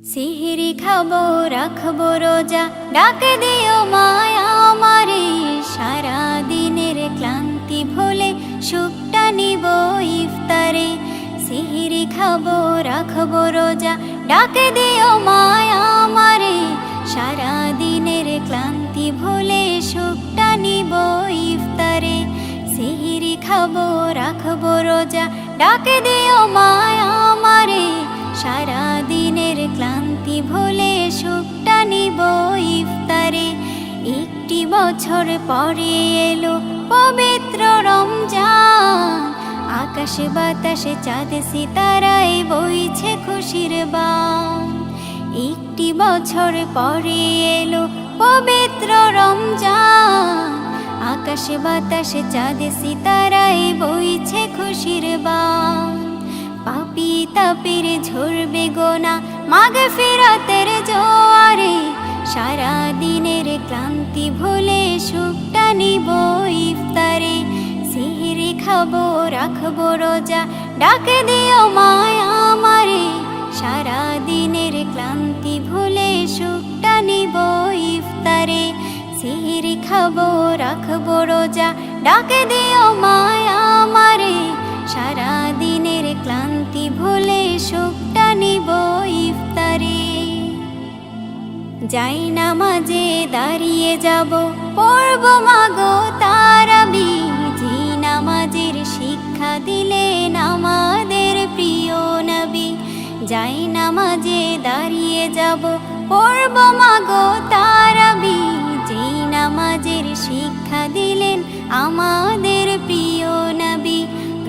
সিহিরি খাবো রাখবো রোজা, ডাক দিও মায়া আমারে। সারা দিনের ক্লান্তি ভুলে সুখটা নিব ইফতারে। সিহিরি খাবো রাখবো রোজা, ডাক দিও মায়া আমারে। সারা দিনের ক্লান্তি ভুলে সুখটা নিব ইফতারে। সিহিরি খাবো রাখবো রোজা, ডাক দিও মায়া আমারে। সারা দিনের ক্লান্তি ভুলে সুখটা নিব ইফতারে। একটি বছর পরে এলো পবিত্র রমজান, আকাশে বাতাসে চাঁদ সিতারায় বইছে খুশির বান। একটি বছর পরে এলো পবিত্র রমজান, আকাশে বাতাসে চাঁদ সিতারায় বইছে খুশির বান। পাপী তাপের ঝরবে গোনা মাগফিরাতের জোয়ারে। সারা দিনের ক্লান্তি ভুলে সুখটা নিব ইফতারে। সিহিরি খাবো রাখবো রোজা, ডাক দিও মায়া আমারে। সারা দিনের ক্লান্তি ভুলে সুখটা নিব ইফতারে। সিহিরি খাবো রাখবো রোজা, ডাক দিও মায়া আমারে। সারা দিনের ক্লান্তি ভুলে সুখটা নিব ইফতারে। যাই নামাজে দাঁড়িয়ে যাব, পড়ব মাগো তারাবি। যে নামাজের শিক্ষা দিলেন আমাদের প্রিয় নবী। যাই নামাজে দাঁড়িয়ে যাব, পড়ব মাগো তারাবি। যে নামাজের শিক্ষা দিলেন আমাদের প্রিয় নবী।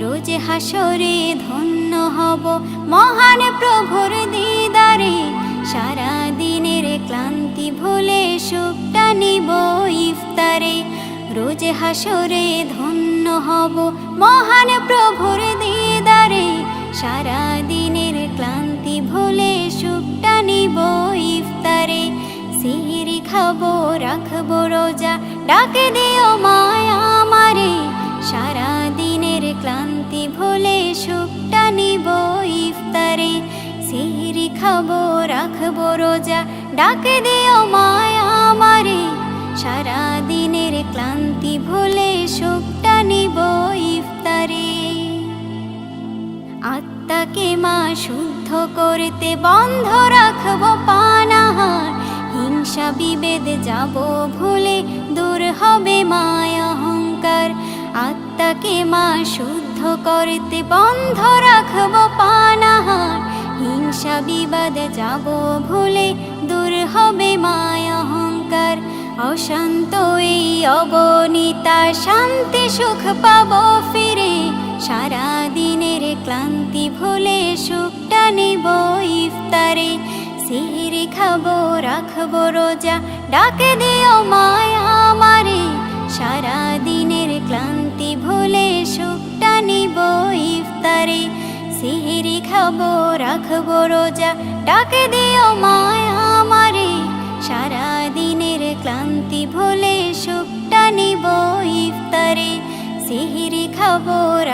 রোজ হাসরে ধন্য হব মহান প্রভুর দিদারে। সারা দিনের ক্লান্তি ভুলে সুখটা নিব ইফতারে। রোজ হাসরে ধন্য হব মহান প্রভুর দিদারে। সারা দিনের ক্লান্তি ভুলে সুখটা নিব ইফতারে। সিহিরি খাবো রাখবো রোজা, ডাক দিও মায়া আমারে। সারা দিনের ক্লান্তি ভুলে সুখটা নিব ইফতারে। সিহিরি খাবো রাখবো রোজা, ডাক দিও মায়া আমারে। সারা দিনের ক্লান্তি ভুলে সুখটা নিব ইফতারে। আত্মাকে মা শুদ্ধ করতে বন্ধ রাখবো পানাহার। হিংসা বিভেদ যাব ভুলে দূর হবে মায়া অহংকার। আত্মাকে মা শুদ্ধ করতে বন্ধ রাখবো পানাহার। হিংসা বিবাদ যাব ভুলে দূর হবে মায়া অহংকার। অশান্ত এই অগণিতা শান্তি সুখ পাবো ফিরে। সারা দিনের ক্লান্তি ভুলে সুখটা নিব ইফতারে। সিহিরি খাবো রাখবো রোজা, ডাক দিও মায়া আমারে। সারা দিনের ক্লান্তি ভুলে সুখটা নিব ইফতারে। সিহিরি খাবো রাখবো রোজা, ডাক দিও মায়া আমারে। সারা দিনের ক্লান্তি ভুলে সুখটা নিব ইফতারে। সিহিরি খাবো